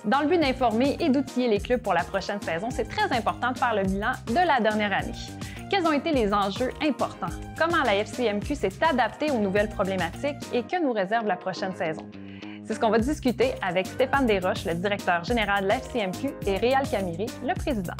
Dans le but d'informer et d'outiller les clubs pour la prochaine saison, c'est très important de faire le bilan de la dernière année. Quels ont été les enjeux importants? Comment la FCMQ s'est adaptée aux nouvelles problématiques et que nous réserve la prochaine saison? C'est ce qu'on va discuter avec Stéphane Desroches, le directeur général de la FCMQ, et Réal Camiri, le président.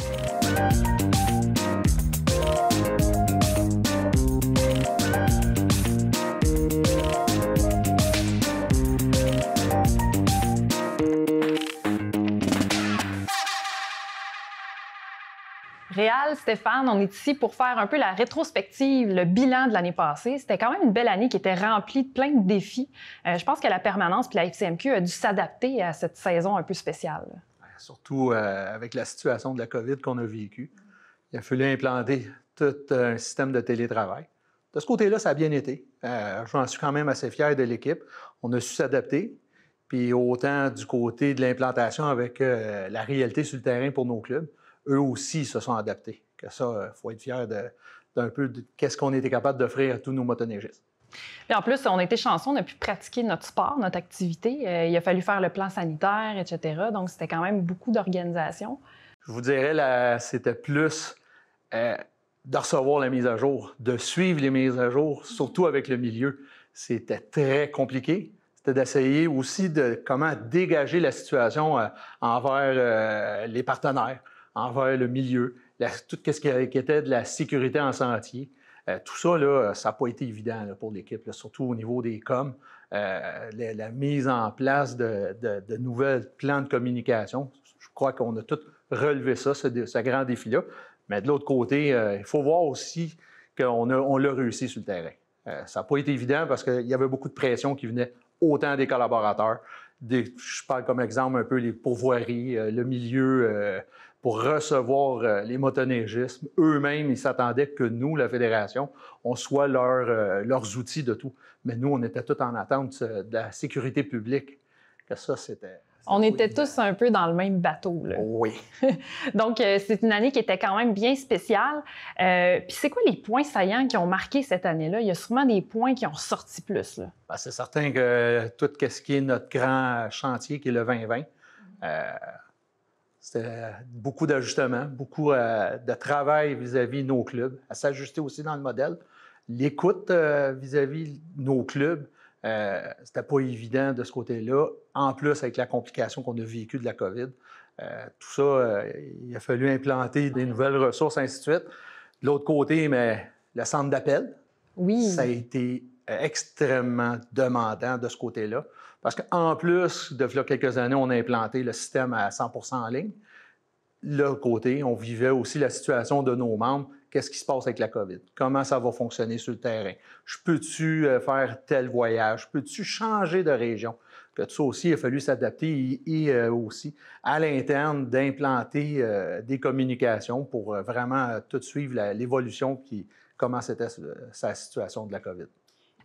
Réal, Stéphane, on est ici pour faire un peu la rétrospective, le bilan de l'année passée. C'était quand même une belle année qui était remplie de plein de défis. Je pense que la permanence et la FCMQ a dû s'adapter à cette saison un peu spéciale. Surtout avec la situation de la COVID qu'on a vécue. Il a fallu implanter tout un système de télétravail. De ce côté-là, ça a bien été. J'en suis quand même assez fier de l'équipe. On a su s'adapter. Puis autant du côté de l'implantation avec la réalité sur le terrain pour nos clubs, eux aussi se sont adaptés. Que ça, il faut être fier d'un peu de qu'est-ce qu'on était capable d'offrir à tous nos motoneigistes. Puis en plus, on a été chanceux, on a pu pratiquer notre sport, notre activité. Il a fallu faire le plan sanitaire, etc. Donc, c'était quand même beaucoup d'organisation. Je vous dirais, c'était plus de recevoir la mise à jour, de suivre les mises à jour, surtout avec le milieu. C'était très compliqué. C'était d'essayer aussi de comment dégager la situation envers les partenaires, envers le milieu, tout ce qui était de la sécurité en sentier. Tout ça, là, ça n'a pas été évident là, pour l'équipe, surtout au niveau des coms. La mise en place de nouvelles plans de communication. Je crois qu'on a tous relevé ça, ce grand défi-là. Mais de l'autre côté, il faut voir aussi qu'on l'a réussi sur le terrain. Ça n'a pas été évident parce qu'il y avait beaucoup de pression qui venait autant des collaborateurs. Je parle comme exemple un peu les pourvoiries, le milieu pour recevoir les motoneigistes. Eux-mêmes, ils s'attendaient que nous, la Fédération, on soit leurs outils de tout. Mais nous, on était tous en attente de la sécurité publique. Que ça, c'était... On était tous un peu dans le même bateau, là. Oui. Donc, c'est une année qui était quand même bien spéciale. Puis c'est quoi les points saillants qui ont marqué cette année-là? Il y a sûrement des points qui ont ressorti plus, là. Bien, c'est certain que tout ce qui est notre grand chantier, qui est le 2020, c'était beaucoup d'ajustements, beaucoup de travail vis-à-vis de nos clubs, à s'ajuster aussi dans le modèle. L'écoute vis-à-vis de nos clubs, c'était pas évident de ce côté-là. En plus, avec la complication qu'on a vécue de la COVID, tout ça, il a fallu implanter des nouvelles ressources, ainsi de suite. De l'autre côté, mais le centre d'appel, oui, ça a été extrêmement demandant de ce côté-là. Parce qu'en plus, de quelques années, on a implanté le système à 100% en ligne. De l'autre côté, on vivait aussi la situation de nos membres. Qu'est-ce qui se passe avec la COVID? Comment ça va fonctionner sur le terrain? Je peux-tu faire tel voyage? Peux-tu changer de région? Que tout ça aussi, il a fallu s'adapter et aussi à l'interne d'implanter des communications pour vraiment tout suivre l'évolution comment c'était sa situation de la COVID.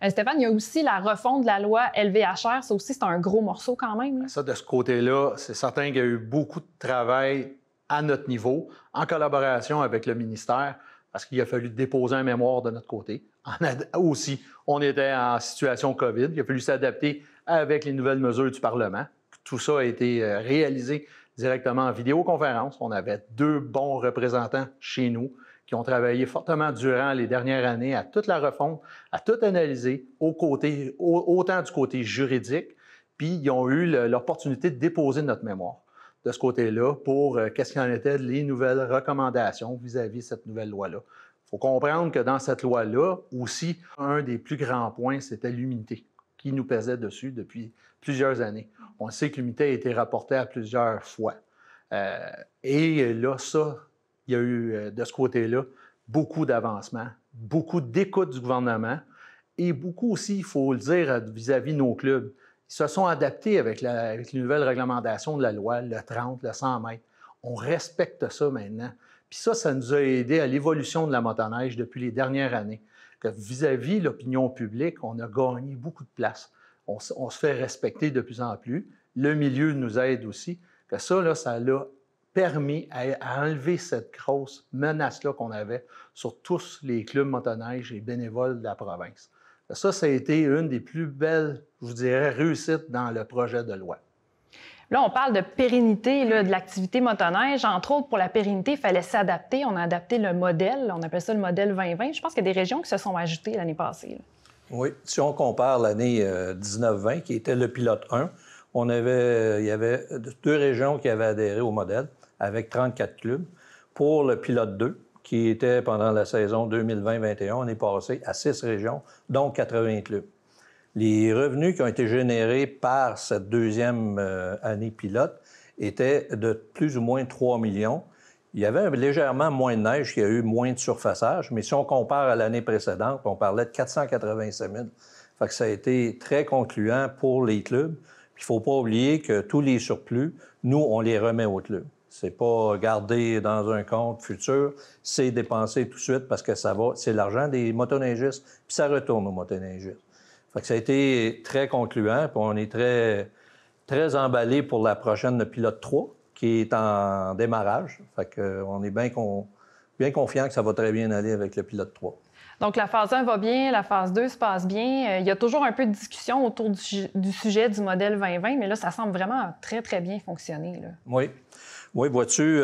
Stéphane, il y a aussi la refonte de la loi LVHR. Ça aussi, c'est un gros morceau quand même, là. Ça, de ce côté-là, c'est certain qu'il y a eu beaucoup de travail à notre niveau, en collaboration avec le ministère, parce qu'il a fallu déposer un mémoire de notre côté. Aussi, on était en situation COVID. Il a fallu s'adapter avec les nouvelles mesures du Parlement. Tout ça a été réalisé directement en vidéoconférence. On avait 2 bons représentants chez nous qui ont travaillé fortement durant les dernières années à toute la refonte, à tout analyser, autant du côté juridique, puis ils ont eu l'opportunité de déposer notre mémoire de ce côté-là pour qu'est-ce qu'il en était les nouvelles recommandations vis-à-vis de cette nouvelle loi-là. Il faut comprendre que dans cette loi-là, aussi, un des plus grands points, c'était l'humidité qui nous pesait dessus depuis plusieurs années. On sait que l'humidité a été rapportée à plusieurs fois. Et là, ça, il y a eu, de ce côté-là, beaucoup d'avancements, beaucoup d'écoute du gouvernement et beaucoup aussi, il faut le dire, vis-à-vis de nos clubs. Ils se sont adaptés avec les nouvelles réglementations de la loi, le 30, le 100 mètres. On respecte ça maintenant. Puis ça nous a aidé à l'évolution de la motoneige depuis les dernières années. Que vis-à-vis l'opinion publique, on a gagné beaucoup de place. On se fait respecter de plus en plus. Le milieu nous aide aussi. Que ça, là, ça l'a permis à enlever cette grosse menace-là qu'on avait sur tous les clubs motoneige et bénévoles de la province. Ça a été une des plus belles, je vous dirais, réussites dans le projet de loi. Là, on parle de pérennité là, de l'activité motoneige. Entre autres, pour la pérennité, il fallait s'adapter. On a adapté le modèle. On appelle ça le modèle 2020. Je pense qu'il y a des régions qui se sont ajoutées l'année passée. Là. Oui. Si on compare l'année 19-20, qui était le pilote 1, il y avait 2 régions qui avaient adhéré au modèle, avec 34 clubs. Pour le pilote 2, qui était pendant la saison 2020-21, on est passé à 6 régions, dont 80 clubs. Les revenus qui ont été générés par cette deuxième année pilote étaient de plus ou moins 3 millions. Il y avait légèrement moins de neige, il y a eu moins de surfaçage, mais si on compare à l'année précédente, on parlait de 487 000. Fait que ça a été très concluant pour les clubs. Il ne faut pas oublier que tous les surplus, nous, on les remet aux clubs. C'est pas gardé dans un compte futur, c'est dépensé tout de suite parce que ça va, c'est l'argent des motoneigistes, puis ça retourne aux motoneigistes. Fait que ça a été très concluant, puis on est très, très emballé pour la prochaine pilote 3, qui est en démarrage. Fait que on est bien confiant que ça va très bien aller avec le pilote 3. Donc, la phase 1 va bien, la phase 2 se passe bien. Il y a toujours un peu de discussion autour du sujet du modèle 2020, mais là, ça semble vraiment très, très bien fonctionner. Là. Oui. Oui, vois-tu,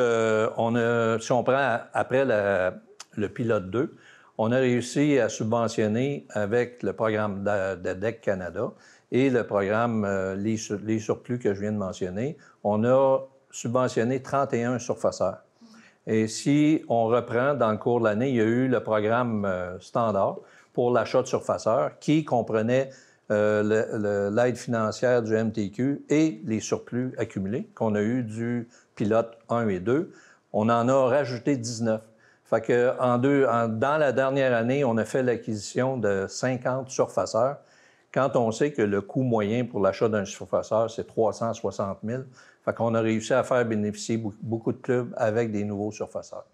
si on prend après le pilote 2, on a réussi à subventionner avec le programme d'ADEC Canada et le programme les surplus que je viens de mentionner, on a subventionné 31 surfaceurs. Et si on reprend dans le cours de l'année, il y a eu le programme standard pour l'achat de surfaceurs qui comprenait l'aide financière du MTQ et les surplus accumulés qu'on a eu du pilote 1 et 2. On en a rajouté 19. Fait que dans la dernière année, on a fait l'acquisition de 50 surfaceurs. Quand on sait que le coût moyen pour l'achat d'un surfaceur, c'est 360 000, fait qu'on a réussi à faire bénéficier beaucoup de clubs avec des nouveaux surfaceurs.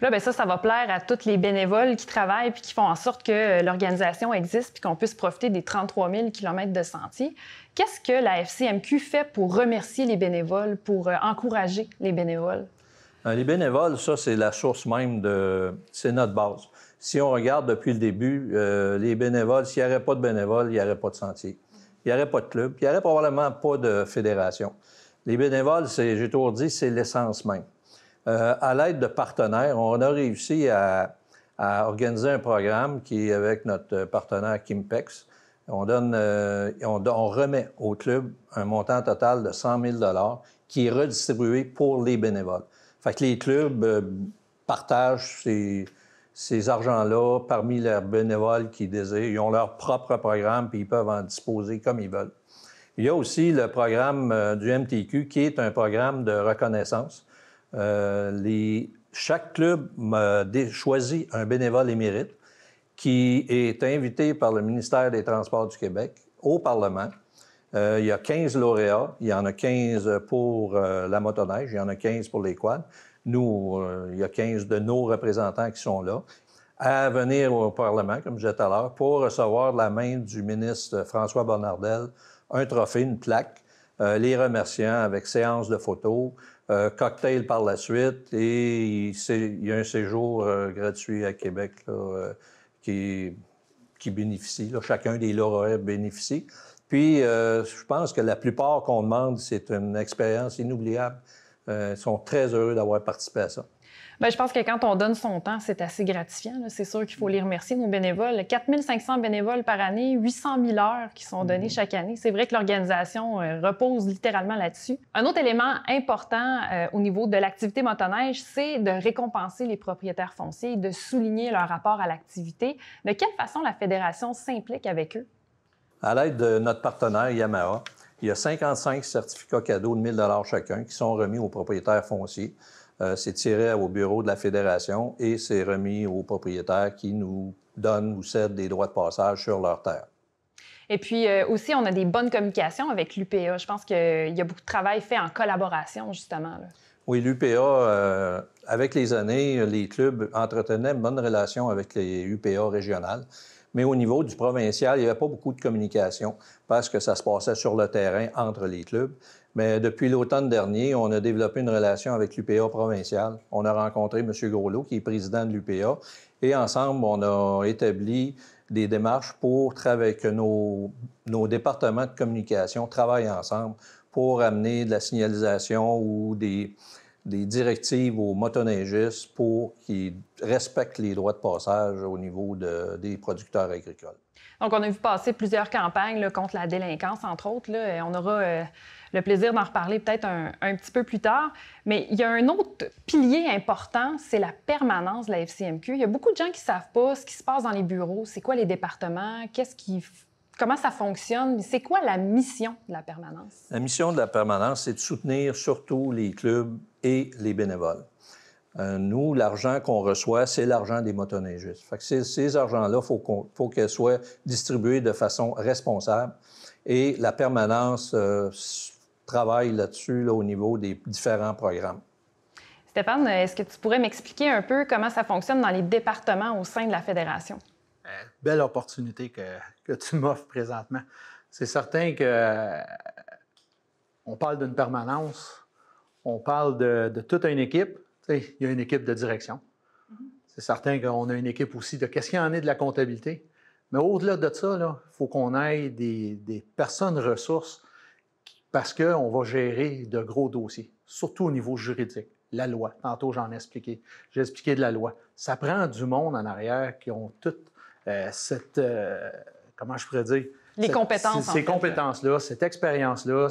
Là, bien, ça va plaire à tous les bénévoles qui travaillent puis qui font en sorte que l'organisation existe puis qu'on puisse profiter des 33 000 km de sentiers. Qu'est-ce que la FCMQ fait pour remercier les bénévoles, pour encourager les bénévoles? Les bénévoles, ça, c'est la source même c'est notre base. Si on regarde depuis le début, les bénévoles, s'il n'y aurait pas de bénévoles, il n'y aurait pas de sentier. Il n'y aurait pas de club, puis il n'y aurait probablement pas de fédération. Les bénévoles, j'ai toujours dit, c'est l'essence même. À l'aide de partenaires, on a réussi à organiser un programme qui est avec notre partenaire Kimpex. On remet au club un montant total de 100 000 $ qui est redistribué pour les bénévoles. Fait que les clubs partagent ces argents-là parmi leurs bénévoles qui désirent. Ils ont leur propre programme puis ils peuvent en disposer comme ils veulent. Il y a aussi le programme du MTQ qui est un programme de reconnaissance. Chaque club choisit un bénévole émérite qui est invité par le ministère des Transports du Québec au Parlement. Il y a 15 lauréats. Il y en a 15 pour la motoneige, il y en a 15 pour les quads. Nous, il y a 15 de nos représentants qui sont là à venir au Parlement, comme je disais tout à l'heure, pour recevoir de la main du ministre François Bonnardel un trophée, une plaque, les remerciant avec séance de photos, cocktail par la suite et il y a un séjour gratuit à Québec là, qui bénéficie. Là, chacun des lauréats bénéficie. Puis, je pense que la plupart qu'on demande, c'est une expérience inoubliable. Ils sont très heureux d'avoir participé à ça. Bien, je pense que quand on donne son temps, c'est assez gratifiant. Là. C'est sûr qu'il faut les remercier, nos bénévoles. 4 500 bénévoles par année, 800 000 heures qui sont données chaque année. C'est vrai que l'organisation repose littéralement là-dessus. Un autre élément important au niveau de l'activité motoneige, c'est de récompenser les propriétaires fonciers et de souligner leur rapport à l'activité. De quelle façon la Fédération s'implique avec eux? À l'aide de notre partenaire Yamaha, il y a 55 certificats cadeaux de 1 000 $ chacun qui sont remis aux propriétaires fonciers. C'est tiré au bureau de la Fédération et c'est remis aux propriétaires qui nous donnent ou cèdent des droits de passage sur leur terre. Et puis aussi, on a des bonnes communications avec l'UPA. Je pense qu'il y a beaucoup de travail fait en collaboration, justement. Là. Oui, l'UPA, avec les années, les clubs entretenaient une bonne relation avec les UPA régionales. Mais au niveau du provincial, il n'y avait pas beaucoup de communication parce que ça se passait sur le terrain entre les clubs. Mais depuis l'automne dernier, on a développé une relation avec l'UPA provincial. On a rencontré M. Groslot, qui est président de l'UPA, et ensemble, on a établi des démarches pour que nos départements de communication travaillent ensemble pour amener de la signalisation ou des directives aux motoneigistes pour qu'ils respectent les droits de passage au niveau des producteurs agricoles. Donc, on a vu passer plusieurs campagnes là, contre la délinquance, entre autres. Là. On aura le plaisir d'en reparler peut-être un petit peu plus tard. Mais il y a un autre pilier important, c'est la permanence de la FCMQ. Il y a beaucoup de gens qui ne savent pas ce qui se passe dans les bureaux, c'est quoi les départements, comment ça fonctionne, c'est quoi la mission de la permanence? La mission de la permanence, c'est de soutenir surtout les clubs et les bénévoles. Nous, l'argent qu'on reçoit, c'est l'argent des motoneigistes. Fait que ces argents-là, il faut qu'elles soient distribués de façon responsable. Et la permanence travaille là-dessus là, au niveau des différents programmes. Stéphane, est-ce que tu pourrais m'expliquer un peu comment ça fonctionne dans les départements au sein de la Fédération? Belle opportunité que tu m'offres présentement. C'est certain que on parle d'une permanence, on parle de toute une équipe. Il y a une équipe de direction. C'est certain qu'on a une équipe aussi de qu'est-ce qu'il y en est de la comptabilité. Mais au-delà de ça, il faut qu'on ait des personnes ressources parce qu'on va gérer de gros dossiers, surtout au niveau juridique. La loi. Tantôt, j'en ai expliqué. J'ai expliqué de la loi. Ça prend du monde en arrière qui ont toute cette... comment je pourrais dire? Les compétences. Ces compétences-là, cette expérience-là,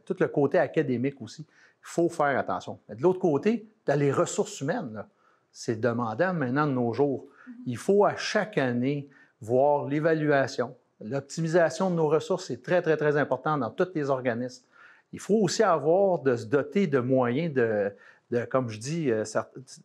tout le côté académique aussi. Il faut faire attention. Mais de l'autre côté, dans les ressources humaines, c'est demandant maintenant de nos jours. Il faut à chaque année voir l'évaluation. L'optimisation de nos ressources est très, très, très important dans tous les organismes. Il faut aussi avoir de se doter de moyens comme je dis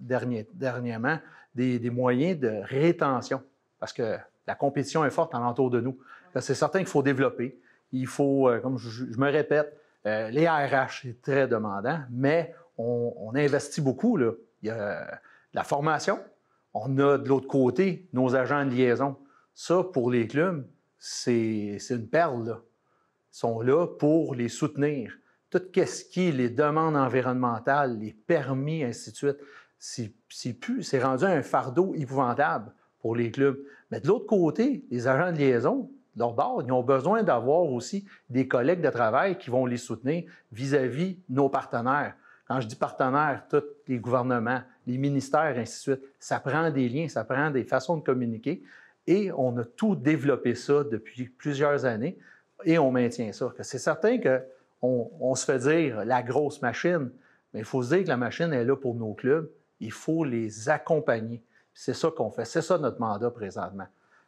dernièrement, des moyens de rétention. Parce que la compétition est forte alentour de nous. C'est certain qu'il faut développer. Il faut, comme je me répète, les RH, c'est très demandant, mais on investit beaucoup. Là. Il y a la formation. On a de l'autre côté nos agents de liaison. Ça, pour les clubs, c'est une perle. Là. Ils sont là pour les soutenir. Tout ce qui est les demandes environnementales, les permis, ainsi de suite, c'est rendu un fardeau épouvantable pour les clubs. Mais de l'autre côté, les agents de liaison, de leur bord, ils ont besoin d'avoir aussi des collègues de travail qui vont les soutenir vis-à-vis nos partenaires. Quand je dis partenaires, tous les gouvernements, les ministères, ainsi de suite, ça prend des liens, ça prend des façons de communiquer. Et on a tout développé ça depuis plusieurs années et on maintient ça. C'est certain qu'on se fait dire la grosse machine, mais il faut se dire que la machine est là pour nos clubs. Il faut les accompagner. C'est ça qu'on fait. C'est ça notre mandat présentement.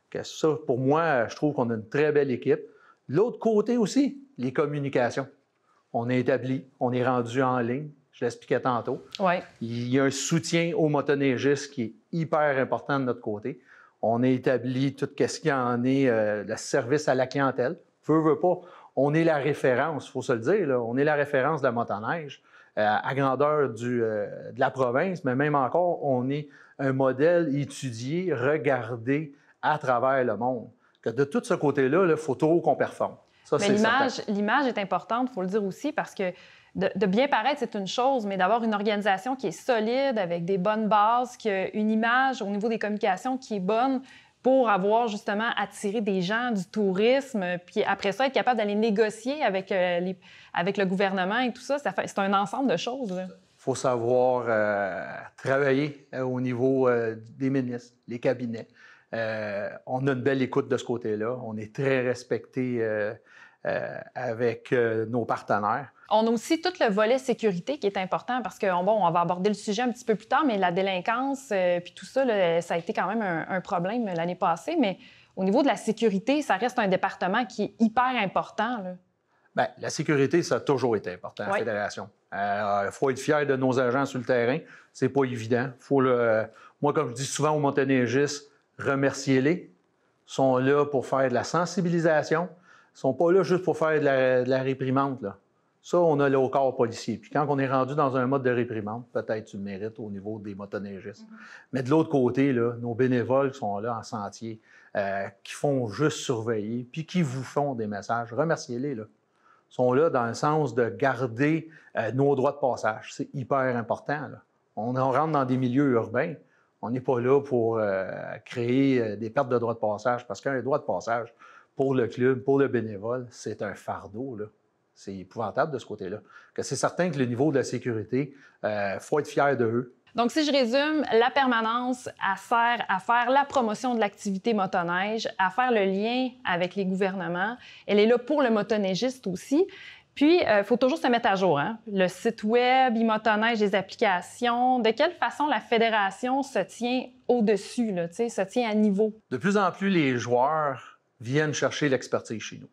Que ça, pour moi, je trouve qu'on a une très belle équipe. L'autre côté aussi, les communications. On est établi, on est rendu en ligne. Je l'expliquais tantôt. Ouais. Il y a un soutien aux motoneigistes qui est hyper important de notre côté. On a établi tout ce qu'il y en est, le service à la clientèle. Veut pas. On est la référence, il faut se le dire. Là. On est la référence de la motoneige à grandeur de la province, mais même encore, on est un modèle étudié, regardé à travers le monde. Que de tout ce côté-là, il faut trop qu'on performe. Ça, mais l'image est importante, il faut le dire aussi, parce que de bien paraître, c'est une chose, mais d'avoir une organisation qui est solide, avec des bonnes bases, qui a une image au niveau des communications qui est bonne pour avoir justement attiré des gens, du tourisme, puis après ça, être capable d'aller négocier avec le gouvernement et tout ça, c'est un ensemble de choses. Il faut savoir travailler au niveau des ministres, les cabinets. On a une belle écoute de ce côté-là. On est très respecté avec nos partenaires. On a aussi tout le volet sécurité qui est important parce que, on va aborder le sujet un petit peu plus tard, mais la délinquance puis tout ça, là, ça a été quand même un problème l'année passée. Mais au niveau de la sécurité, ça reste un département qui est hyper important. Là. Bien, la sécurité, ça a toujours été important à la Fédération. Il faut être fier de nos agents sur le terrain. C'est pas évident. Moi, comme je dis souvent aux motoneigistes, remerciez-les. Ils sont là pour faire de la sensibilisation. Ils ne sont pas là juste pour faire de la réprimande. Là. Ça, on a le haut corps policier. Puis quand on est rendu dans un mode de réprimande, peut-être tu le mérites au niveau des motoneigistes. Mais de l'autre côté, là, nos bénévoles qui sont là en sentier, qui font juste surveiller, puis qui vous font des messages, remerciez-les. Là. Ils sont là dans le sens de garder nos droits de passage. C'est hyper important. Là. On rentre dans des milieux urbains. On n'est pas là pour créer des pertes de droits de passage, parce qu'un droit de passage pour le club, pour le bénévole, c'est un fardeau, là. C'est épouvantable de ce côté-là. Que c'est certain que le niveau de la sécurité, faut être fier de eux. Donc, si je résume, la permanence, elle sert à faire la promotion de l'activité motoneige, à faire le lien avec les gouvernements. Elle est là pour le motoneigiste aussi. Puis, il faut toujours se mettre à jour, hein? Le site web, e-motoneige, les applications. De quelle façon la fédération se tient au-dessus, là, se tient à niveau? De plus en plus, les joueurs viennent chercher l'expertise chez nous.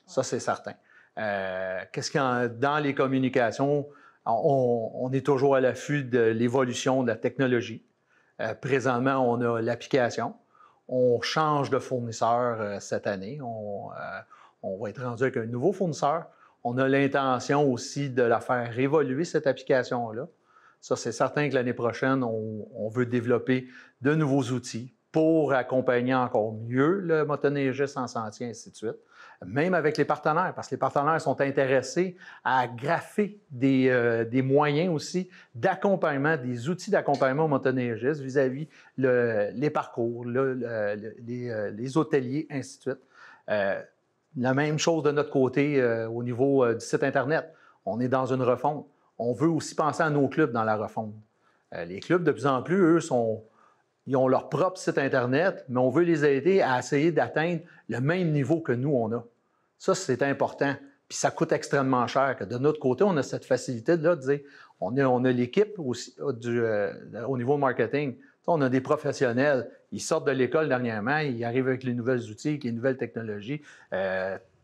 Ça, c'est certain. Qu'est-ce qu'il y a dans les communications? On est toujours à l'affût de l'évolution de la technologie. Présentement, on a l'application. On change de fournisseur cette année. On va être rendu avec un nouveau fournisseur. On a l'intention aussi de la faire évoluer, cette application-là. Ça, c'est certain que l'année prochaine, on veut développer de nouveaux outils pour accompagner encore mieux le motoneigiste en sentier, ainsi de suite. Même avec les partenaires, parce que les partenaires sont intéressés à greffer des moyens aussi d'accompagnement, des outils d'accompagnement aux motoneigistes vis-à-vis les parcours, les hôteliers, ainsi de suite. La même chose de notre côté au niveau du site Internet. On est dans une refonte. On veut aussi penser à nos clubs dans la refonte. Les clubs, de plus en plus, eux, ils ont leur propre site Internet, mais on veut les aider à essayer d'atteindre le même niveau que nous, on a. Ça, c'est important. Puis ça coûte extrêmement cher. Que de notre côté, on a cette facilité-là de dire, on a l'équipe aussi au niveau marketing. On a des professionnels. Ils sortent de l'école dernièrement, ils arrivent avec les nouvelles outils, avec les nouvelles technologies.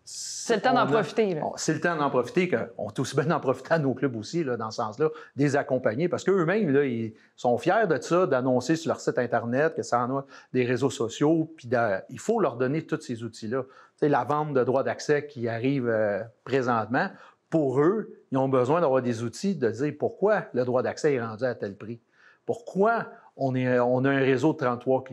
C'est le temps d'en profiter. C'est le temps d'en profiter. On est aussi bien d'en profiter à nos clubs aussi, là, dans ce sens-là, des accompagner. Parce qu'eux-mêmes, là, ils sont fiers de ça, d'annoncer sur leur site Internet que ça en a des réseaux sociaux. Puis il faut leur donner tous ces outils-là. Tu sais, la vente de droits d'accès qui arrive présentement, pour eux, ils ont besoin d'avoir des outils de dire pourquoi le droit d'accès est rendu à tel prix. Pourquoi on a un réseau de 33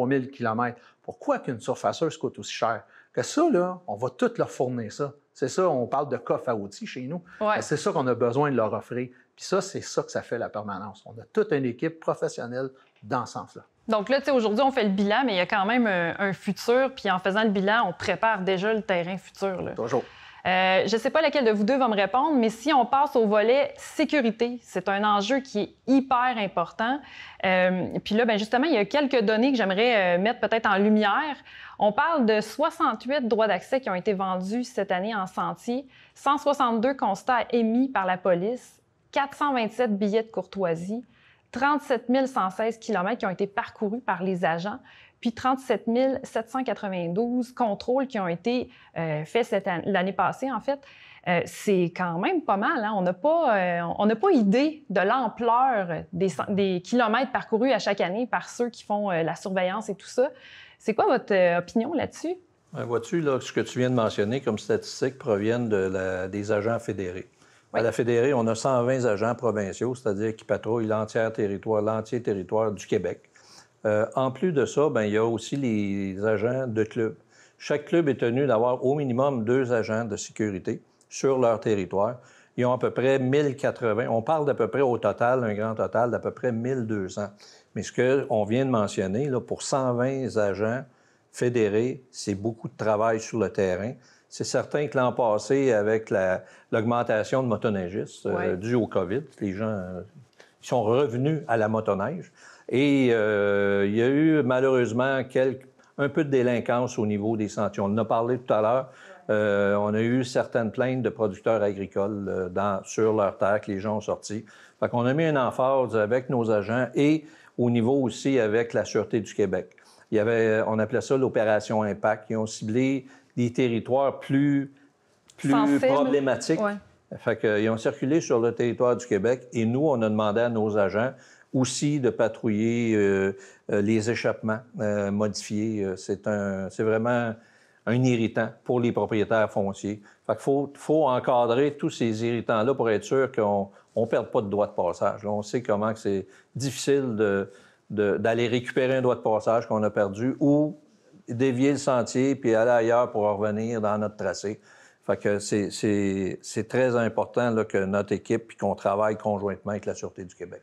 000 km? Pourquoi qu'une surfaceuse coûte aussi cher? Que ça, là, on va tout leur fournir ça. C'est ça, on parle de coffre à outils chez nous. Ouais. C'est ça qu'on a besoin de leur offrir. Puis ça, c'est ça que ça fait la permanence. On a toute une équipe professionnelle dans ce sens-là. Donc là, tu sais, aujourd'hui, on fait le bilan, mais il y a quand même un futur. Puis en faisant le bilan, on prépare déjà le terrain futur, là. Toujours. Je ne sais pas lequel de vous deux va me répondre, mais si on passe au volet sécurité, c'est un enjeu qui est hyper important. Puis là, bien justement, il y a quelques données que j'aimerais mettre peut-être en lumière. On parle de 68 droits d'accès qui ont été vendus cette année en sentier, 162 constats émis par la police, 427 billets de courtoisie, 37 116 km qui ont été parcourus par les agents, puis 37 792 contrôles qui ont été faits l'année passée, en fait. C'est quand même pas mal, hein? On n'a pas idée de l'ampleur des kilomètres parcourus à chaque année par ceux qui font la surveillance et tout ça. C'est quoi votre opinion là-dessus? Vois-tu, là, ce que tu viens de mentionner comme statistiques proviennent des agents fédérés. Oui. À la fédérée, on a 120 agents provinciaux, c'est-à-dire qui patrouillent l'entier territoire du Québec. En plus de ça, bien, il y a aussi les agents de club. Chaque club est tenu d'avoir au minimum 2 agents de sécurité sur leur territoire. Ils ont à peu près 1080. On parle d'à peu près au total, un grand total d'à peu près 1200. Mais ce qu'on vient de mentionner, là, pour 120 agents fédérés, c'est beaucoup de travail sur le terrain. C'est certain que l'an passé, avec l'augmentation de motoneigistes due au COVID, les gens sont revenus à la motoneige. Et il y a eu malheureusement un peu de délinquance au niveau des sentiers. On en a parlé tout à l'heure. On a eu certaines plaintes de producteurs agricoles sur leurs terres que les gens ont sorties. Fait qu'on a mis une emphase avec nos agents et au niveau aussi avec la Sûreté du Québec. On appelait ça l'opération Impact. Ils ont ciblé des territoires plus problématiques. Ouais. Fait qu'ils ont circulé sur le territoire du Québec et nous, on a demandé à nos agents aussi de patrouiller les échappements modifiés. C'est vraiment un irritant pour les propriétaires fonciers. Fait qu'il faut encadrer tous ces irritants-là pour être sûr qu'on ne perde pas de droit de passage. Là, on sait comment que c'est difficile d'aller récupérer un droit de passage qu'on a perdu ou dévier le sentier puis aller ailleurs pour revenir dans notre tracé. Fait que c'est très important là, que notre équipe puis qu'on travaille conjointement avec la Sûreté du Québec.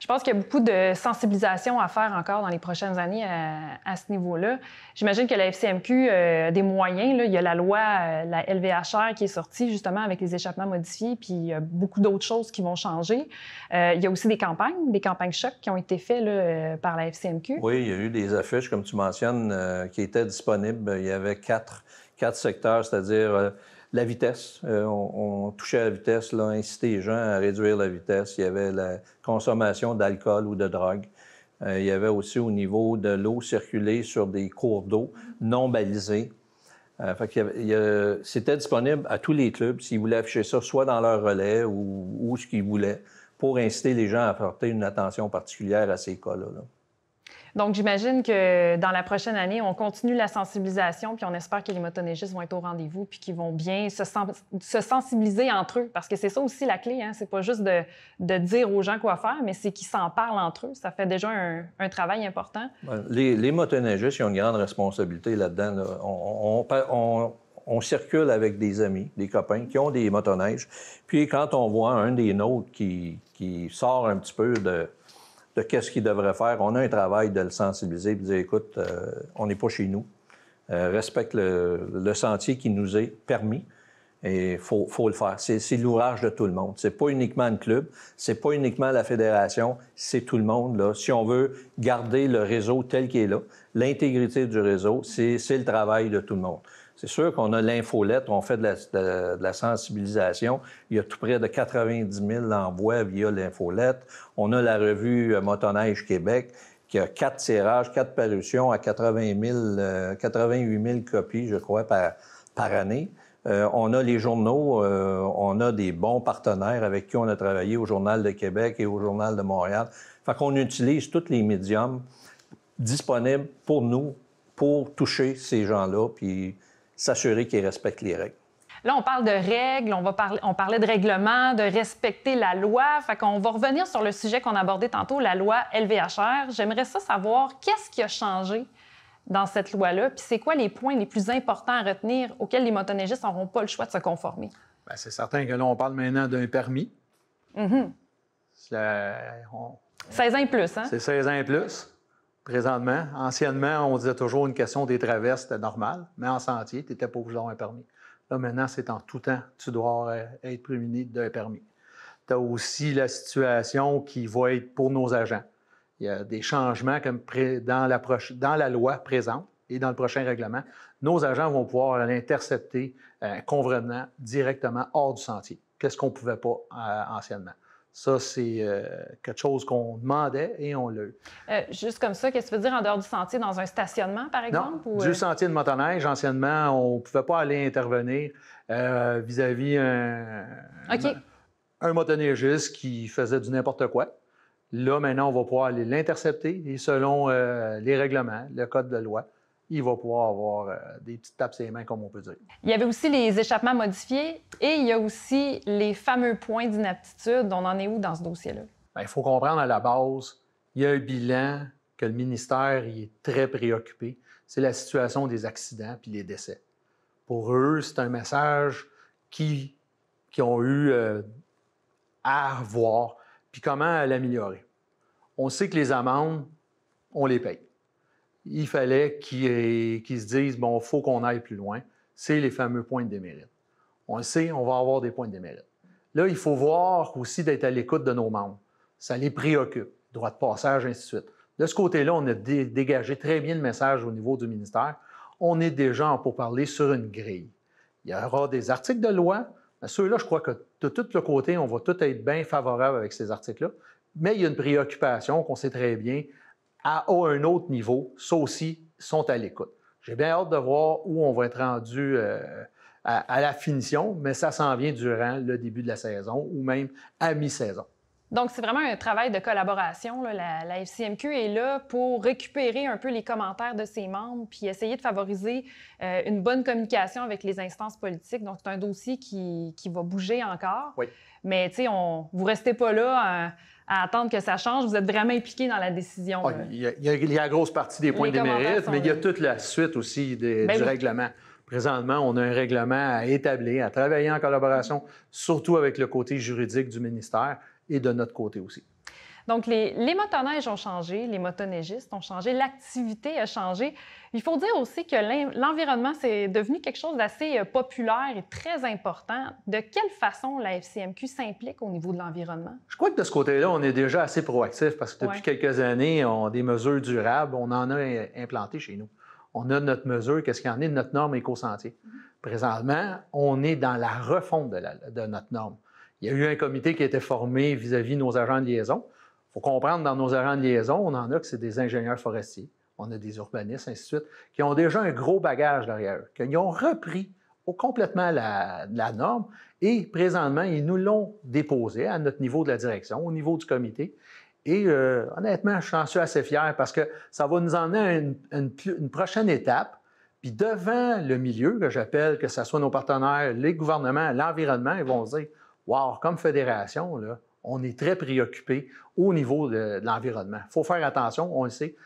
Je pense qu'il y a beaucoup de sensibilisation à faire encore dans les prochaines années à ce niveau-là. J'imagine que la FCMQ a des moyens. Là. Il y a la loi, la LVHR, qui est sortie justement avec les échappements modifiés, puis il y a beaucoup d'autres choses qui vont changer. Il y a aussi des campagnes choc qui ont été faites là, par la FCMQ. Oui, il y a eu des affiches, comme tu mentionnes, qui étaient disponibles. Il y avait quatre secteurs, c'est-à-dire la vitesse. On touchait à la vitesse, là, inciter les gens à réduire la vitesse. Il y avait la consommation d'alcool ou de drogue. Il y avait aussi au niveau de l'eau circulée sur des cours d'eau non balisés. C'était disponible à tous les clubs s'ils voulaient afficher ça, soit dans leur relais ou ce qu'ils voulaient, pour inciter les gens à porter une attention particulière à ces cas-là. Là. Donc, j'imagine que dans la prochaine année, on continue la sensibilisation, puis on espère que les motoneigistes vont être au rendez-vous, puis qu'ils vont bien se sensibiliser entre eux, parce que c'est ça aussi la clé, hein? C'est pas juste de dire aux gens quoi faire, mais c'est qu'ils s'en parlent entre eux. Ça fait déjà un travail important. Les motoneigistes, ils ont une grande responsabilité là-dedans. Là. On circule avec des amis, des copains qui ont des motoneiges, puis quand on voit un des nôtres qui sort un petit peu de qu'est-ce qu'il devrait faire. On a un travail de le sensibiliser et de dire, écoute, on n'est pas chez nous. Respecte le sentier qui nous est permis et il faut le faire. C'est l'ouvrage de tout le monde. C'est pas uniquement le club, c'est pas uniquement la fédération, c'est tout le monde. Là. Si on veut garder le réseau tel qu'il est là, l'intégrité du réseau, c'est le travail de tout le monde. C'est sûr qu'on a l'infolettre, on fait de la sensibilisation. Il y a tout près de 90 000 envois via l'infolettre. On a la revue Motoneige Québec qui a 4 tirages, 4 parutions à 88 000 copies, je crois, par année. On a les journaux, on a des bons partenaires avec qui on a travaillé au Journal de Québec et au Journal de Montréal. Fait qu'on utilise tous les médiums disponibles pour nous, pour toucher ces gens-là, puis s'assurer qu'ils respectent les règles. Là, on parle de règles, on parlait de règlement, de respecter la loi. Fait qu'on va revenir sur le sujet qu'on abordait tantôt, la loi LVHR. J'aimerais ça savoir qu'est-ce qui a changé dans cette loi-là, puis c'est quoi les points les plus importants à retenir auxquels les motoneigistes n'auront pas le choix de se conformer? Bien, c'est certain que là, on parle maintenant d'un permis. 16 ans et plus, hein? C'est 16 ans et plus. Présentement. Anciennement, on disait toujours une question des traverses, c'était normal, mais en sentier, tu n'étais pas obligé d'avoir un permis. Là, maintenant, c'est en tout temps, tu dois être prémuni d'un permis. Tu as aussi la situation qui va être pour nos agents. Il y a des changements comme dans la loi présente et dans le prochain règlement. Nos agents vont pouvoir intercepter un contrevenant directement hors du sentier. Qu'est-ce qu'on ne pouvait pas anciennement? Ça, c'est quelque chose qu'on demandait et on l'a eu. Juste comme ça, qu'est-ce que tu veux dire en dehors du sentier, dans un stationnement, par exemple? Non, du sentier de motoneige, anciennement, on ne pouvait pas aller intervenir vis-à-vis un motoneigiste qui faisait du n'importe quoi. Là, maintenant, on va pouvoir aller l'intercepter et selon les règlements, le code de loi, il va pouvoir avoir des petites tapes sur les mains, comme on peut dire. Il y avait aussi les échappements modifiés et il y a aussi les fameux points d'inaptitude. On en est où dans ce dossier-là? Bien, il faut comprendre à la base, il y a un bilan que le ministère il est très préoccupé. C'est la situation des accidents puis les décès. Pour eux, c'est un message qu'ils ont eu à voir puis comment l'améliorer. On sait que les amendes, on les paye. Il fallait qu'ils se disent, bon, il faut qu'on aille plus loin. C'est les fameux points de démérite. On le sait, on va avoir des points de démérite. Là, il faut voir aussi d'être à l'écoute de nos membres. Ça les préoccupe. Droit de passage, ainsi de suite. De ce côté-là, on a dégagé très bien le message au niveau du ministère. On est déjà en pourparlers sur une grille. Il y aura des articles de loi. Ceux-là, je crois que de tout le côté, on va tous être bien favorables avec ces articles-là. Mais il y a une préoccupation qu'on sait très bien à un autre niveau. Ça aussi, sont à l'écoute. J'ai bien hâte de voir où on va être rendu à la finition, mais ça s'en vient durant le début de la saison ou même à mi-saison. Donc, c'est vraiment un travail de collaboration. Là. La FCMQ est là pour récupérer un peu les commentaires de ses membres puis essayer de favoriser une bonne communication avec les instances politiques. Donc, c'est un dossier qui va bouger encore. Oui. Mais, tu sais, vous ne restez pas là à attendre que ça change. Vous êtes vraiment impliqué dans la décision. Ah, il y a la grosse partie des points de démérite, mais il y a toute la suite aussi du règlement. Présentement, on a un règlement à établir, à travailler en collaboration, surtout avec le côté juridique du ministère et de notre côté aussi. Donc, les motoneiges ont changé, les motoneigistes ont changé, l'activité a changé. Il faut dire aussi que l'environnement, c'est devenu quelque chose d'assez populaire et très important. De quelle façon la FCMQ s'implique au niveau de l'environnement? Je crois que de ce côté-là, on est déjà assez proactif parce que depuis quelques années, on a des mesures durables, on en a implanté chez nous. On a notre mesure, qu'est-ce qu'il y en est de notre norme éco-sentier. Présentement, on est dans la refonte de notre norme. Il y a eu un comité qui a été formé vis-à-vis de nos agents de liaison. Il faut comprendre, dans nos agents de liaison, on en a que c'est des ingénieurs forestiers, on a des urbanistes, ainsi de suite, qui ont déjà un gros bagage derrière eux, qui ont repris complètement la norme et présentement, ils nous l'ont déposé à notre niveau de la direction, au niveau du comité. Et honnêtement, j'en suis assez fier parce que ça va nous emmener à une prochaine étape. Puis devant le milieu, que j'appelle, que ce soit nos partenaires, les gouvernements, l'environnement, ils vont se dire « Wow, comme fédération, là, on est très préoccupé au niveau de l'environnement. » Il faut faire attention, on le sait.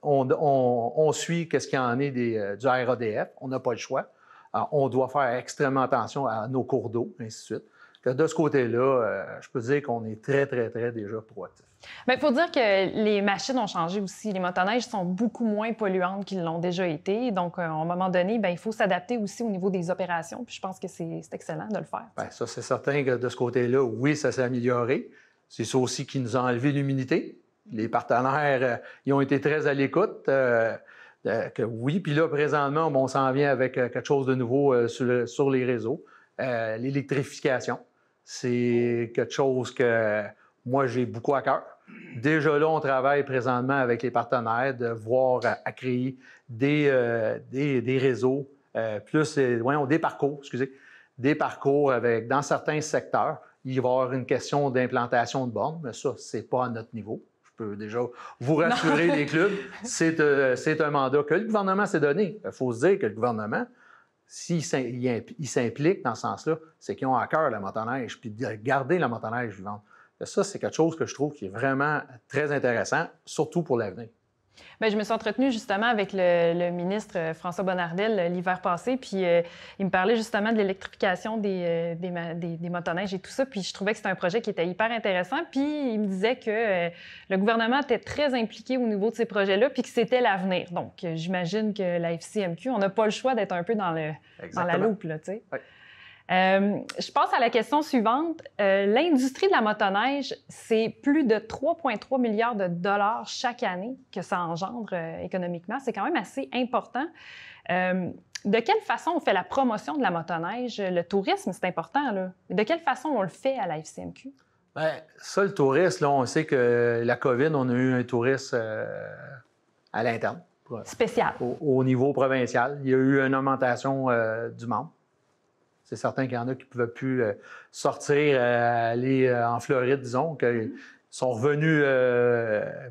On suit ce qu'il y en est du RADF, on n'a pas le choix. Alors, on doit faire extrêmement attention à nos cours d'eau, ainsi de suite. Que de ce côté-là, je peux dire qu'on est très, très, très déjà proactif. Bien, il faut dire que les machines ont changé aussi. Les motoneiges sont beaucoup moins polluantes qu'ils l'ont déjà été. Donc, à un moment donné, bien, il faut s'adapter aussi au niveau des opérations. Puis je pense que c'est excellent de le faire. Bien, ça, c'est certain que de ce côté-là, oui, ça s'est amélioré. C'est ça aussi qui nous a enlevé l'humidité. Les partenaires, ils ont été très à l'écoute. Oui, puis là, présentement, on s'en vient avec quelque chose de nouveau sur les réseaux. L'électrification, c'est quelque chose que moi, j'ai beaucoup à cœur. Déjà là, on travaille présentement avec les partenaires de voir à créer des réseaux, des parcours avec, dans certains secteurs, il va y avoir une question d'implantation de bornes, mais ça, c'est pas à notre niveau. Je peux déjà vous rassurer, les clubs, c'est un mandat que le gouvernement s'est donné. Il faut se dire que le gouvernement, s'il s'implique dans ce sens-là, c'est qu'ils ont à cœur la motoneige, puis de garder la motoneige vivante. Ça, c'est quelque chose que je trouve qui est vraiment très intéressant, surtout pour l'avenir. Bien, je me suis entretenue justement avec le ministre François Bonnardel l'hiver passé, puis il me parlait justement de l'électrification des motoneiges et tout ça, puis je trouvais que c'était un projet qui était hyper intéressant, puis il me disait que le gouvernement était très impliqué au niveau de ces projets-là, puis que c'était l'avenir. Donc, j'imagine que la FCMQ, on n'a pas le choix d'être un peu dans la loupe, là, tu sais. Oui. Je passe à la question suivante. L'industrie de la motoneige, c'est plus de 3,3 milliards de dollars chaque année que ça engendre économiquement. C'est quand même assez important. De quelle façon on fait la promotion de la motoneige? Le tourisme, c'est important, là. De quelle façon on le fait à la FCMQ? Bien, ça, le tourisme, là, on sait que la COVID, on a eu un tourisme à l'interne. Spécial. Au niveau provincial. Il y a eu une augmentation du membre. C'est certain qu'il y en a qui ne pouvaient plus sortir, aller en Floride, disons, qu'ils sont revenus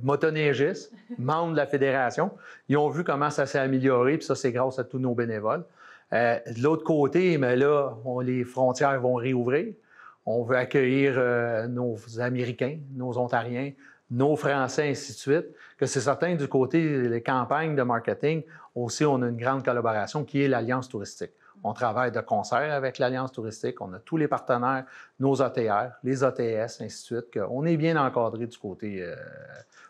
motoneigistes, membres de la fédération. Ils ont vu comment ça s'est amélioré, puis ça, c'est grâce à tous nos bénévoles. De l'autre côté, mais là, les frontières vont réouvrir. On veut accueillir nos Américains, nos Ontariens, nos Français, ainsi de suite. Que c'est certain, du côté des campagnes de marketing, aussi, on a une grande collaboration qui est l'Alliance touristique. On travaille de concert avec l'Alliance touristique. On a tous les partenaires, nos ATR, les ATS, ainsi de suite. On est bien encadré du côté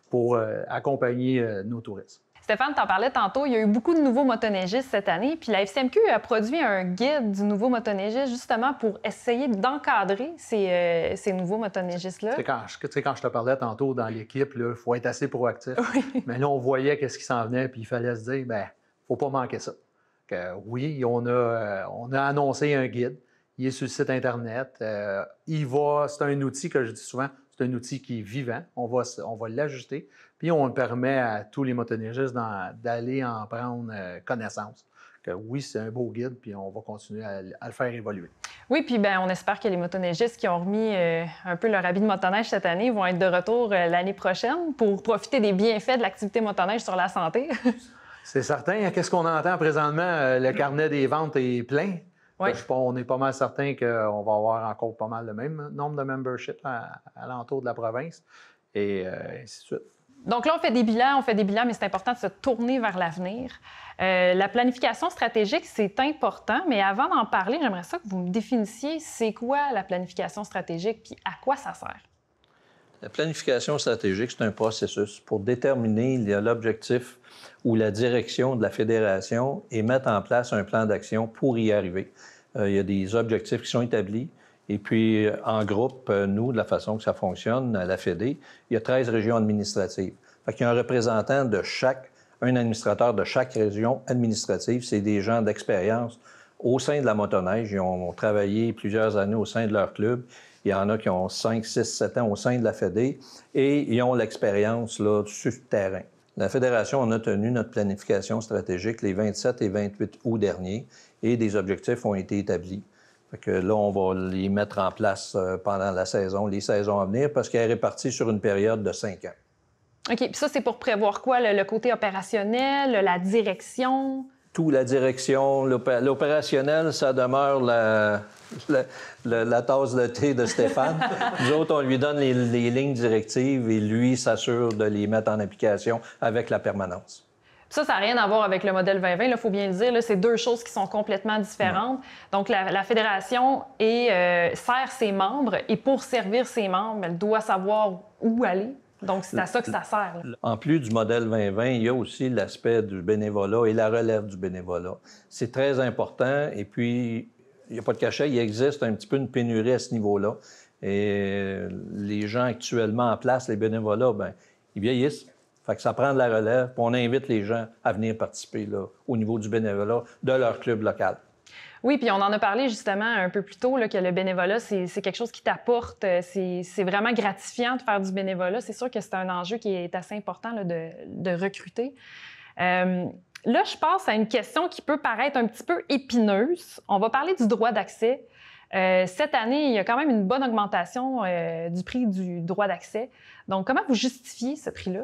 pour accompagner nos touristes. Stéphane, t'en parlais tantôt, il y a eu beaucoup de nouveaux motoneigistes cette année, puis la FCMQ a produit un guide du nouveau motoneigiste justement pour essayer d'encadrer ces nouveaux motoneigistes-là. Tu sais, quand je te parlais tantôt dans l'équipe, il faut être assez proactif. Oui. Mais là, on voyait qu'est-ce qui s'en venait, puis il fallait se dire, bien, faut pas manquer ça. Oui, on a annoncé un guide. Il est sur le site Internet. C'est un outil que je dis souvent, c'est un outil qui est vivant. On va l'ajuster. Puis on permet à tous les motoneigistes d'aller en prendre connaissance. Oui, c'est un beau guide, puis on va continuer à le faire évoluer. Oui, puis bien, on espère que les motoneigistes qui ont remis un peu leur habit de motoneige cette année vont être de retour l'année prochaine pour profiter des bienfaits de l'activité motoneige sur la santé. C'est certain. Qu'est-ce qu'on entend présentement? Le carnet des ventes est plein. Oui. On est pas mal certain qu'on va avoir encore pas mal le même nombre de memberships à l'entour de la province et ainsi de suite. Donc là, on fait des bilans, mais c'est important de se tourner vers l'avenir. La planification stratégique, c'est important, mais avant d'en parler, j'aimerais ça que vous me définissiez c'est quoi la planification stratégique puis à quoi ça sert? La planification stratégique, c'est un processus pour déterminer l'objectif ou la direction de la fédération et mettre en place un plan d'action pour y arriver. Il y a des objectifs qui sont établis. Et puis, en groupe, nous, de la façon que ça fonctionne, à la Fédé, il y a 13 régions administratives. Fait qu'il y a un représentant de un administrateur de chaque région administrative. C'est des gens d'expérience au sein de la motoneige. Ils ont travaillé plusieurs années au sein de leur club. Il y en a qui ont 5, 6, 7 ans au sein de la Fédé et ils ont l'expérience là, sur le terrain. La Fédération, on a tenu notre planification stratégique les 27 et 28 août dernier et des objectifs ont été établis. Fait que là, on va les mettre en place pendant la saison, les saisons à venir, parce qu'elle est répartie sur une période de 5 ans. OK. Puis ça, c'est pour prévoir quoi? Le côté opérationnel, la direction? Tout, la direction, l'opérationnel, ça demeure la tasse de thé de Stéphane. Nous autres, on lui donne les lignes directives et lui s'assure de les mettre en application avec la permanence. Ça n'a rien à voir avec le modèle 2020, il faut bien le dire. C'est deux choses qui sont complètement différentes. Donc, la fédération sert ses membres et pour servir ses membres, elle doit savoir où aller. Donc, c'est à ça que ça sert. Là. En plus du modèle 2020, il y a aussi l'aspect du bénévolat et la relève du bénévolat. C'est très important. Et puis, il n'y a pas de cachet, il existe un petit peu une pénurie à ce niveau-là. Et les gens actuellement en place, les bénévolats, bien, ils vieillissent. Fait que ça prend de la relève. Puis on invite les gens à venir participer là, au niveau du bénévolat de leur club local. Oui, puis on en a parlé justement un peu plus tôt, là, que le bénévolat, c'est quelque chose qui t'apporte. C'est vraiment gratifiant de faire du bénévolat. C'est sûr que c'est un enjeu qui est assez important là, de recruter. Là, je passe à une question qui peut paraître un petit peu épineuse. On va parler du droit d'accès. Cette année, il y a quand même une bonne augmentation du prix du droit d'accès. Donc, comment vous justifiez ce prix-là?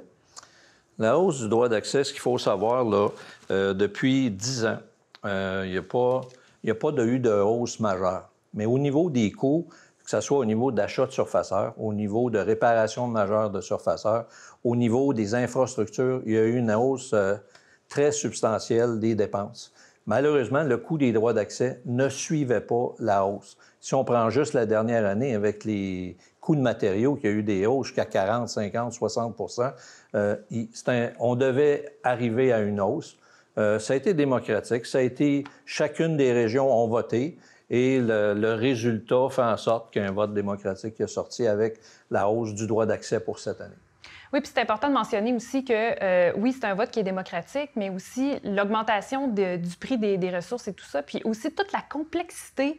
La hausse du droit d'accès, ce qu'il faut savoir, là, depuis 10 ans, il n'y a pas eu de hausse majeure. Mais au niveau des coûts, que ce soit au niveau d'achat de surfaceurs, au niveau de réparation majeure de surfaceurs, au niveau des infrastructures, il y a eu une hausse très substantielle des dépenses. Malheureusement, le coût des droits d'accès ne suivait pas la hausse. Si on prend juste la dernière année avec les coûts de matériaux, qu'il y a eu des hausses jusqu'à 40, 50, 60 on devait arriver à une hausse. Ça a été démocratique. Ça a été... Chacune des régions ont voté et le résultat fait en sorte qu'il y a un vote démocratique qui est sorti avec la hausse du droit d'accès pour cette année. Oui, puis c'est important de mentionner aussi que, oui, c'est un vote qui est démocratique, mais aussi l'augmentation du prix des ressources et tout ça, puis aussi toute la complexité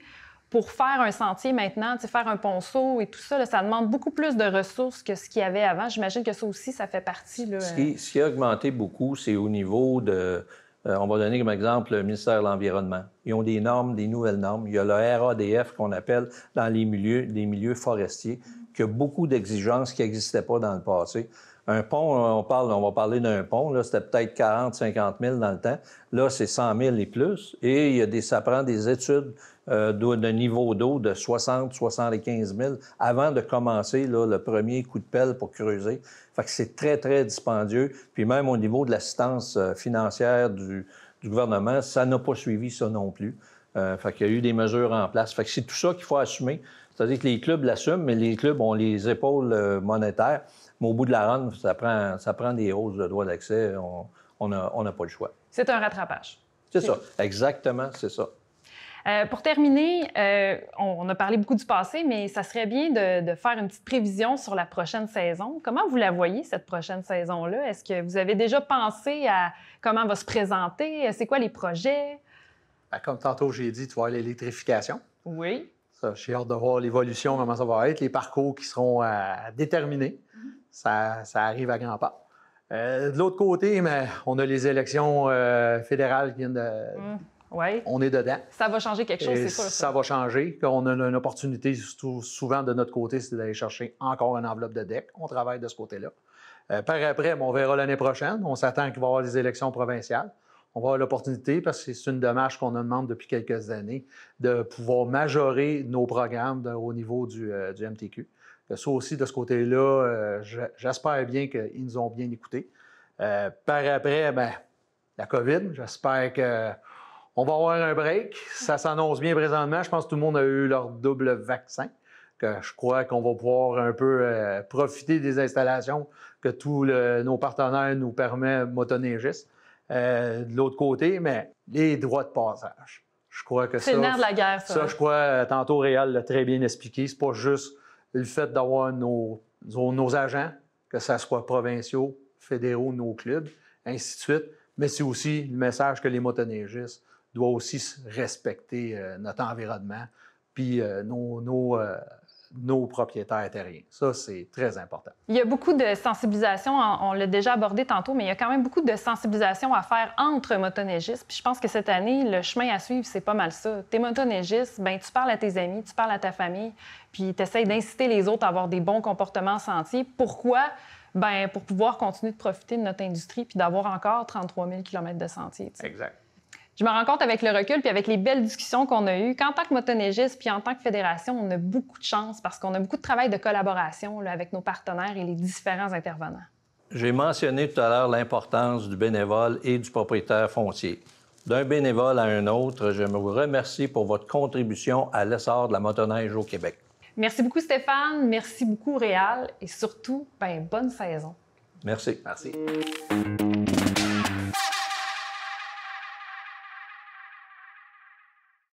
pour faire un sentier maintenant, faire un ponceau et tout ça, là, ça demande beaucoup plus de ressources que ce qu'il y avait avant. J'imagine que ça aussi, ça fait partie. Là, Ce qui a augmenté beaucoup, c'est au niveau de... on va donner comme exemple le ministère de l'Environnement. Ils ont des normes, des nouvelles normes. Il y a le RADF qu'on appelle dans les milieux forestiers, qui a beaucoup d'exigences qui n'existaient pas dans le passé. Un pont, on va parler d'un pont, là, c'était peut-être 40, 50 000 dans le temps. Là, c'est 100 000 et plus. Et ça prend des études de niveau d'eau de 60, 75 000 avant de commencer là, le premier coup de pelle pour creuser. Fait que c'est très, très dispendieux. Puis même au niveau de l'assistance financière du gouvernement, ça n'a pas suivi ça non plus. Fait qu'il y a eu des mesures en place. Fait que c'est tout ça qu'il faut assumer. C'est-à-dire que les clubs l'assument, mais les clubs ont les épaules monétaires. Mais au bout de la run, ça prend des hausses de droits d'accès. On n'a pas le choix. C'est un rattrapage. C'est ça. Exactement, c'est ça. Pour terminer, on a parlé beaucoup du passé, mais ça serait bien de faire une petite prévision sur la prochaine saison. Comment vous la voyez, cette prochaine saison-là? Est-ce que vous avez déjà pensé à comment elle va se présenter? C'est quoi les projets? Bien, comme tantôt j'ai dit, tu vois l'électrification. Oui. Ça, j'ai hâte de voir l'évolution, comment ça va être, les parcours qui seront à déterminer. Ça arrive à grands pas. De l'autre côté, mais on a les élections fédérales qui viennent de... Oui. On est dedans. Ça va changer quelque chose, c'est sûr. Ça va changer. On a une opportunité, souvent de notre côté, c'est d'aller chercher encore une enveloppe de DEC. On travaille de ce côté-là. Par après, on verra l'année prochaine. On s'attend qu'il va y avoir des élections provinciales. On va avoir l'opportunité, parce que c'est une démarche qu'on nous demande depuis quelques années, de pouvoir majorer nos programmes au niveau du MTQ. Ça aussi, de ce côté-là, j'espère bien qu'ils nous ont bien écoutés. Par après, bien, la COVID, j'espère qu'on va avoir un break. Ça s'annonce bien présentement. Je pense que tout le monde a eu leur double vaccin. que je crois qu'on va pouvoir un peu profiter des installations que tous nos partenaires nous permettent motoneigistes. De l'autre côté, mais les droits de passage. Je crois que c'est le nerf de la guerre, ça. Ça, je crois, tantôt Réal l'a très bien expliqué. C'est pas juste le fait d'avoir nos agents, que ce soit provinciaux, fédéraux, nos clubs, ainsi de suite, mais c'est aussi le message que les motoneigistes doivent aussi respecter notre environnement puis nos propriétaires terriens. Ça, c'est très important. Il y a beaucoup de sensibilisation, on l'a déjà abordé tantôt, mais il y a quand même beaucoup de sensibilisation à faire entre motoneigistes. Puis je pense que cette année, le chemin à suivre, c'est pas mal ça. T'es motoneigiste, bien, tu parles à tes amis, tu parles à ta famille, puis tu essaies d'inciter les autres à avoir des bons comportements sentiers. Pourquoi? Bien, pour pouvoir continuer de profiter de notre industrie puis d'avoir encore 33 000 km de sentiers. T'sais. Exact. Je me rends compte avec le recul puis avec les belles discussions qu'on a eues qu'en tant que motoneigiste puis en tant que fédération, on a beaucoup de chance parce qu'on a beaucoup de travail de collaboration là, avec nos partenaires et les différents intervenants. J'ai mentionné tout à l'heure l'importance du bénévole et du propriétaire foncier. D'un bénévole à un autre, je vous remercie pour votre contribution à l'essor de la motoneige au Québec. Merci beaucoup Stéphane, merci beaucoup Réal et surtout, bonne saison. Merci. Merci.